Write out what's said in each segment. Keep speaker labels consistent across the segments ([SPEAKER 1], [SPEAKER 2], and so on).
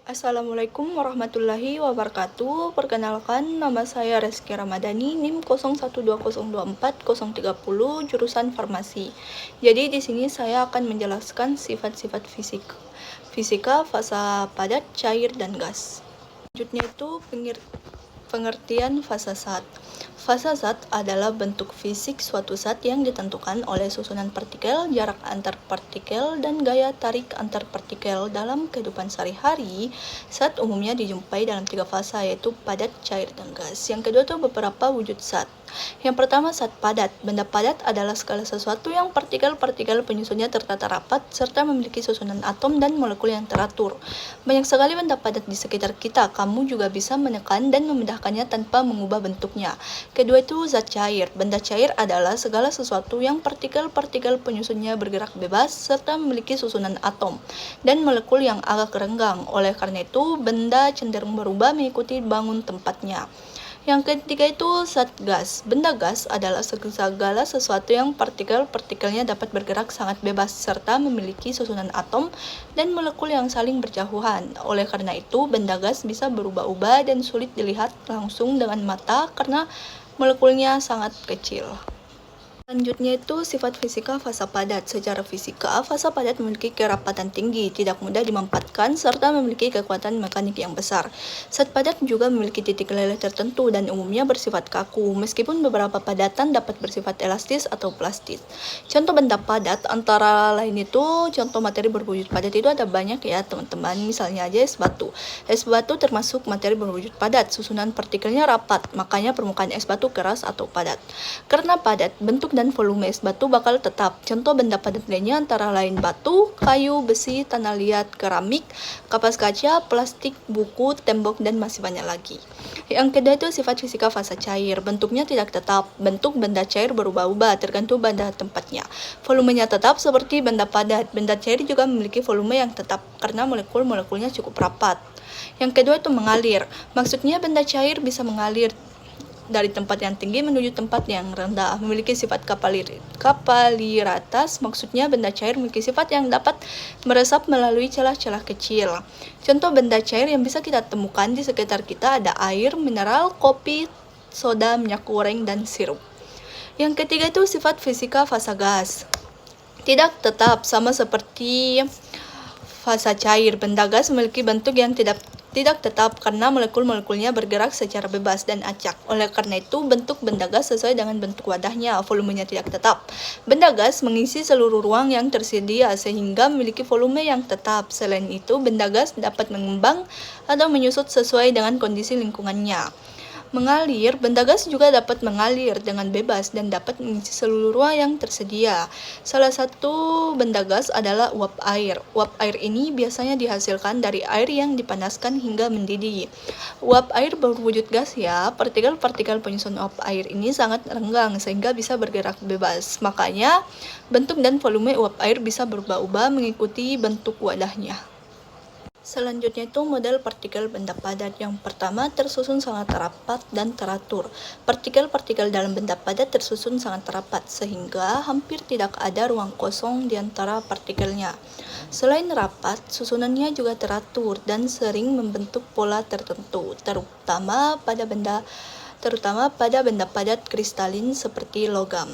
[SPEAKER 1] Assalamualaikum warahmatullahi wabarakatuh. Perkenalkan, nama saya Reski Ramadhani, NIM 012024 jurusan Farmasi. Jadi di sini saya akan menjelaskan sifat-sifat fisika fasa padat, cair, dan gas. Selanjutnya itu pengertian fasa zat. Fasa zat adalah bentuk fisik suatu zat yang ditentukan oleh susunan partikel, jarak antar partikel, dan gaya tarik antar partikel. Dalam kehidupan sehari-hari, zat umumnya dijumpai dalam 3 fasa, yaitu padat, cair, dan gas. Yang kedua itu beberapa wujud zat. Yang pertama, zat padat. Benda padat adalah segala sesuatu yang partikel-partikel penyusunnya tertata rapat serta memiliki susunan atom dan molekul yang teratur. Banyak sekali benda padat di sekitar kita. Kamu juga bisa menekan dan memindahkannya tanpa mengubah bentuknya. Kedua itu zat cair. Benda cair adalah segala sesuatu yang partikel-partikel penyusunnya bergerak bebas serta memiliki susunan atom dan molekul yang agak renggang. Oleh karena itu, benda cenderung berubah mengikuti bangun tempatnya. Yang ketiga itu zat gas. Benda gas adalah segala sesuatu yang partikel-partikelnya dapat bergerak sangat bebas serta memiliki susunan atom dan molekul yang saling berjauhan. Oleh karena itu, benda gas bisa berubah-ubah dan sulit dilihat langsung dengan mata karena molekulnya sangat kecil. Selanjutnya itu sifat fisika fasa padat. Secara fisika, fasa padat memiliki kerapatan tinggi, tidak mudah dimampatkan, serta memiliki kekuatan mekanik yang besar. Zat padat juga memiliki titik leleh tertentu dan umumnya bersifat kaku, meskipun beberapa padatan dapat bersifat elastis atau plastis. Contoh benda padat antara lain itu, contoh materi berwujud padat itu ada banyak ya teman-teman, misalnya aja es batu. Es batu termasuk materi berwujud padat, susunan partikelnya rapat, makanya permukaan es batu keras atau padat. Karena padat, bentuk dan volume es batu bakal tetap. Contoh benda padat lainnya antara lain batu, kayu, besi, tanah liat, keramik, kapas kaca, plastik, buku, tembok, dan masih banyak lagi. Yang kedua itu sifat fisika fasa cair. Bentuknya tidak tetap. Bentuk benda cair berubah-ubah tergantung pada tempatnya. Volumenya tetap seperti benda padat. Benda cair juga memiliki volume yang tetap karena molekul-molekulnya cukup rapat. Yang kedua itu mengalir. Maksudnya benda cair bisa mengalir dari tempat yang tinggi menuju tempat yang rendah, memiliki sifat kapaliritas, maksudnya benda cair memiliki sifat yang dapat meresap melalui celah-celah kecil. Contoh benda cair yang bisa kita temukan di sekitar kita ada air, mineral, kopi, soda, minyak goreng, dan sirup. Yang ketiga itu sifat fisika fasa gas. Tidak tetap, sama seperti fasa cair, benda gas memiliki bentuk yang tidak tetap karena molekul-molekulnya bergerak secara bebas dan acak. Oleh karena itu, bentuk benda gas sesuai dengan bentuk wadahnya, volumenya tidak tetap. Benda gas mengisi seluruh ruang yang tersedia sehingga memiliki volume yang tetap. Selain itu, benda gas dapat mengembang atau menyusut sesuai dengan kondisi lingkungannya. Mengalir, benda gas juga dapat mengalir dengan bebas dan dapat mengisi seluruh ruang yang tersedia. Salah satu benda gas adalah uap air. Uap air ini biasanya dihasilkan dari air yang dipanaskan hingga mendidih. Uap air berwujud gas ya, partikel-partikel penyusun uap air ini sangat renggang sehingga bisa bergerak bebas. Makanya, bentuk dan volume uap air bisa berubah-ubah mengikuti bentuk wadahnya. Selanjutnya itu model partikel benda padat. Yang pertama, tersusun sangat rapat dan teratur. Partikel-partikel dalam benda padat tersusun sangat rapat sehingga hampir tidak ada ruang kosong di antara partikelnya. Selain rapat, susunannya juga teratur dan sering membentuk pola tertentu, terutama pada benda padat kristalin seperti logam.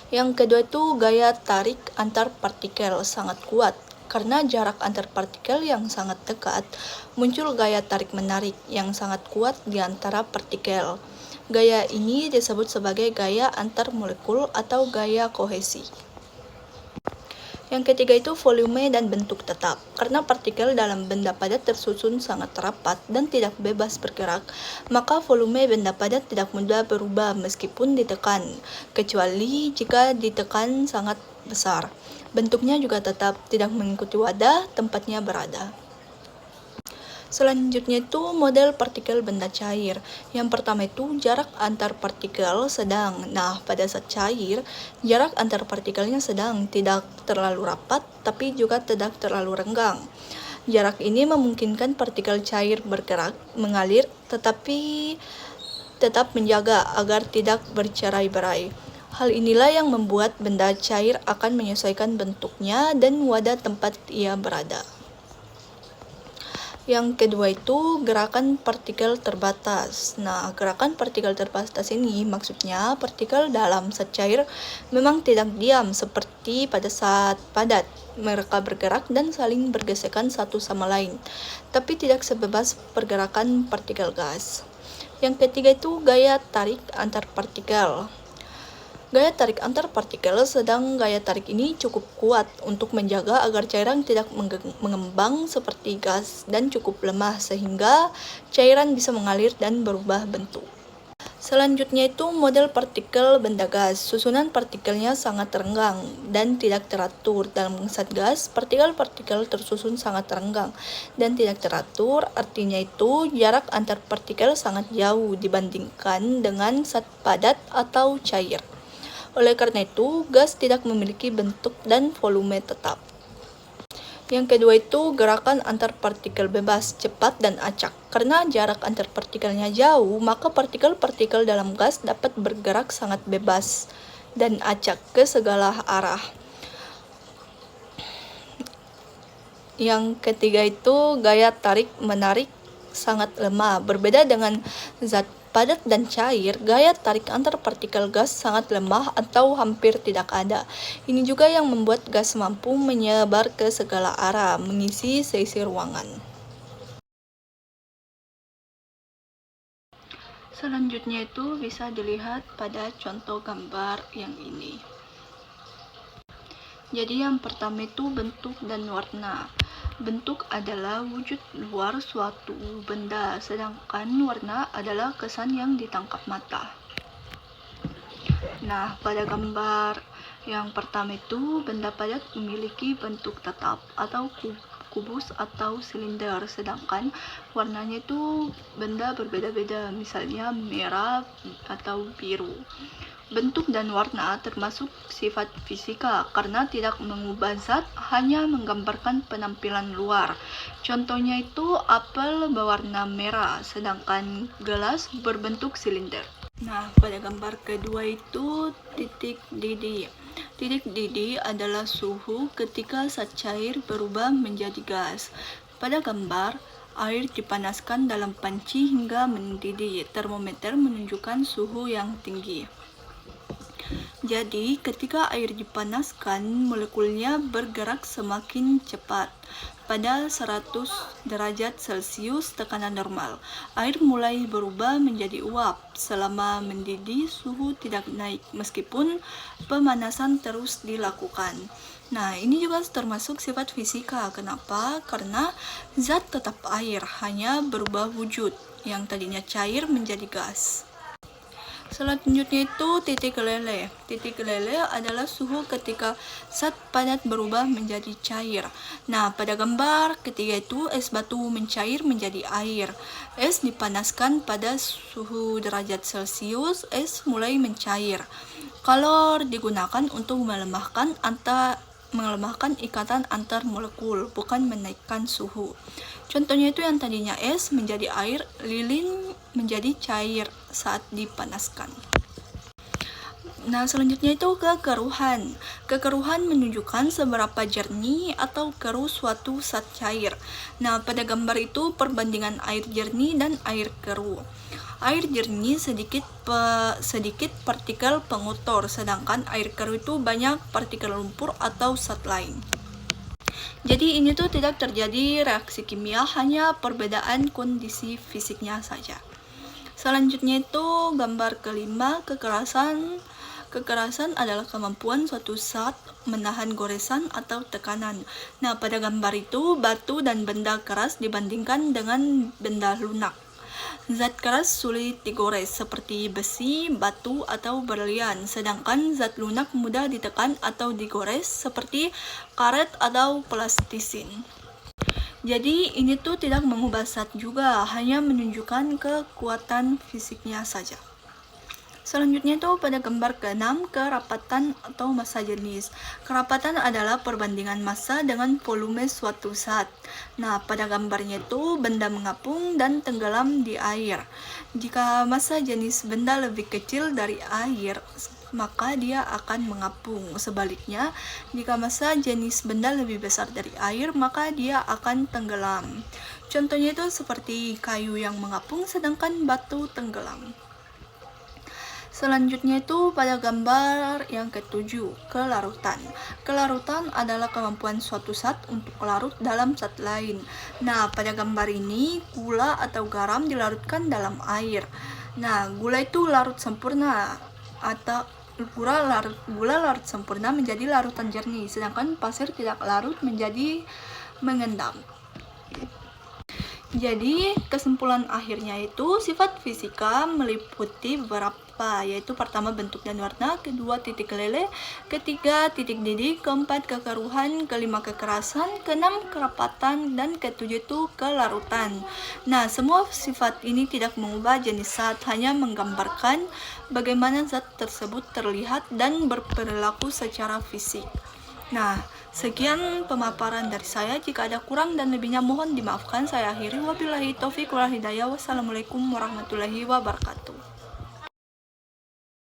[SPEAKER 1] Yang kedua itu gaya tarik antar partikel sangat kuat. Karena jarak antar partikel yang sangat dekat, muncul gaya tarik-menarik yang sangat kuat di antara partikel. Gaya ini disebut sebagai gaya antar molekul atau gaya kohesi. Yang ketiga itu volume dan bentuk tetap. Karena partikel dalam benda padat tersusun sangat rapat dan tidak bebas bergerak, maka volume benda padat tidak mudah berubah meskipun ditekan, kecuali jika ditekan sangat besar. Bentuknya juga tetap, tidak mengikuti wadah tempatnya berada. Selanjutnya itu model partikel benda cair. Yang pertama itu jarak antar partikel sedang. Nah, pada saat cair, jarak antar partikelnya sedang, tidak terlalu rapat, tapi juga tidak terlalu renggang. Jarak ini memungkinkan partikel cair bergerak, mengalir, tetapi tetap menjaga agar tidak bercerai-berai. Hal inilah yang membuat benda cair akan menyesuaikan bentuknya dan wadah tempat ia berada. Yang kedua itu gerakan partikel terbatas. Nah, gerakan partikel terbatas ini maksudnya partikel dalam zat cair memang tidak diam seperti pada saat padat. Mereka bergerak dan saling bergesekan satu sama lain, tapi tidak sebebas pergerakan partikel gas. Yang ketiga itu gaya tarik antar partikel. Gaya tarik antar partikel sedang gaya tarik ini cukup kuat untuk menjaga agar cairan tidak mengembang seperti gas dan cukup lemah sehingga cairan bisa mengalir dan berubah bentuk. Selanjutnya itu model partikel benda gas. Susunan partikelnya sangat renggang dan tidak teratur. Dalam zat gas, partikel-partikel tersusun sangat renggang dan tidak teratur. Artinya itu jarak antar partikel sangat jauh dibandingkan dengan zat padat atau cair. Oleh karena itu, gas tidak memiliki bentuk dan volume tetap. Yang kedua itu gerakan antar partikel bebas, cepat dan acak. Karena jarak antar partikelnya jauh, maka partikel-partikel dalam gas dapat bergerak sangat bebas dan acak ke segala arah. Yang ketiga itu gaya tarik-menarik sangat lemah. Berbeda dengan zat padat dan cair, gaya tarik antar partikel gas sangat lemah atau hampir tidak ada. Ini juga yang membuat gas mampu menyebar ke segala arah, mengisi seisi ruangan. Selanjutnya itu bisa dilihat pada contoh gambar yang ini. Jadi yang pertama itu bentuk dan warna. Bentuk adalah wujud luar suatu benda, sedangkan warna adalah kesan yang ditangkap mata. Nah, pada gambar yang pertama itu benda padat memiliki bentuk tetap atau kubus atau silinder, sedangkan warnanya itu benda berbeda-beda, misalnya merah atau biru. Bentuk dan warna termasuk sifat fisika karena tidak mengubah zat, hanya menggambarkan penampilan luar. Contohnya itu apel berwarna merah, sedangkan gelas berbentuk silinder. Nah, pada gambar kedua itu titik didih. Titik didih adalah suhu ketika zat cair berubah menjadi gas. Pada gambar, air dipanaskan dalam panci hingga mendidih. Termometer menunjukkan suhu yang tinggi. Jadi, ketika air dipanaskan, molekulnya bergerak semakin cepat. Pada 100 derajat Celcius tekanan normal, air mulai berubah menjadi uap. Selama mendidih, suhu tidak naik meskipun pemanasan terus dilakukan. Nah, ini juga termasuk sifat fisika. Kenapa? Karena zat tetap air, hanya berubah wujud. Yang tadinya cair menjadi gas. Selanjutnya itu titik leleh. Titik leleh adalah suhu ketika zat padat berubah menjadi cair. Nah, pada gambar ketiga itu es batu mencair menjadi air. Es dipanaskan pada suhu derajat Celcius, es mulai mencair. Kalor digunakan untuk melemahkan ikatan antar molekul, bukan menaikkan suhu. Contohnya itu yang tadinya es menjadi air, lilin menjadi cair saat dipanaskan. Nah, selanjutnya itu kekeruhan. Kekeruhan menunjukkan seberapa jernih atau keruh suatu zat cair. Nah, pada gambar itu perbandingan air jernih dan air keruh. Air jernih sedikit partikel pengotor, sedangkan air keruh itu banyak partikel lumpur atau zat lain. Jadi ini tuh tidak terjadi reaksi kimia, hanya perbedaan kondisi fisiknya saja. Selanjutnya itu gambar kelima, kekerasan. Kekerasan adalah kemampuan suatu zat menahan goresan atau tekanan. Nah, pada gambar itu batu dan benda keras dibandingkan dengan benda lunak. Zat keras sulit digores seperti besi, batu, atau berlian, sedangkan zat lunak mudah ditekan atau digores seperti karet atau plastisin. Jadi ini tuh tidak mengubah zat juga, hanya menunjukkan kekuatan fisiknya saja. Selanjutnya itu pada gambar ke-6, kerapatan atau massa jenis. Kerapatan adalah perbandingan massa dengan volume suatu zat. Nah, pada gambarnya itu benda mengapung dan tenggelam di air. Jika massa jenis benda lebih kecil dari air, maka dia akan mengapung. Sebaliknya, jika massa jenis benda lebih besar dari air, maka dia akan tenggelam. Contohnya itu seperti kayu yang mengapung sedangkan batu tenggelam. Selanjutnya itu pada gambar yang ketujuh, kelarutan. Kelarutan adalah kemampuan suatu zat untuk larut dalam zat lain. Nah, pada gambar ini gula atau garam dilarutkan dalam air. Nah, gula itu larut sempurna atau gula larut sempurna menjadi larutan jernih, sedangkan pasir tidak larut menjadi mengendap. Jadi, kesimpulan akhirnya itu sifat fisika meliputi beberapa, yaitu pertama bentuk dan warna, kedua titik leleh, ketiga titik didih, keempat kekeruhan, kelima kekerasan, keenam kerapatan, dan ketujuh itu kelarutan. Nah, semua sifat ini tidak mengubah jenis zat, hanya menggambarkan bagaimana zat tersebut terlihat dan berperilaku secara fisik. Nah, sekian pemaparan dari saya. Jika ada kurang dan lebihnya mohon dimaafkan. Saya akhiri. Wabillahi taufiq wal hidayah. Wassalamualaikum warahmatullahi wabarakatuh.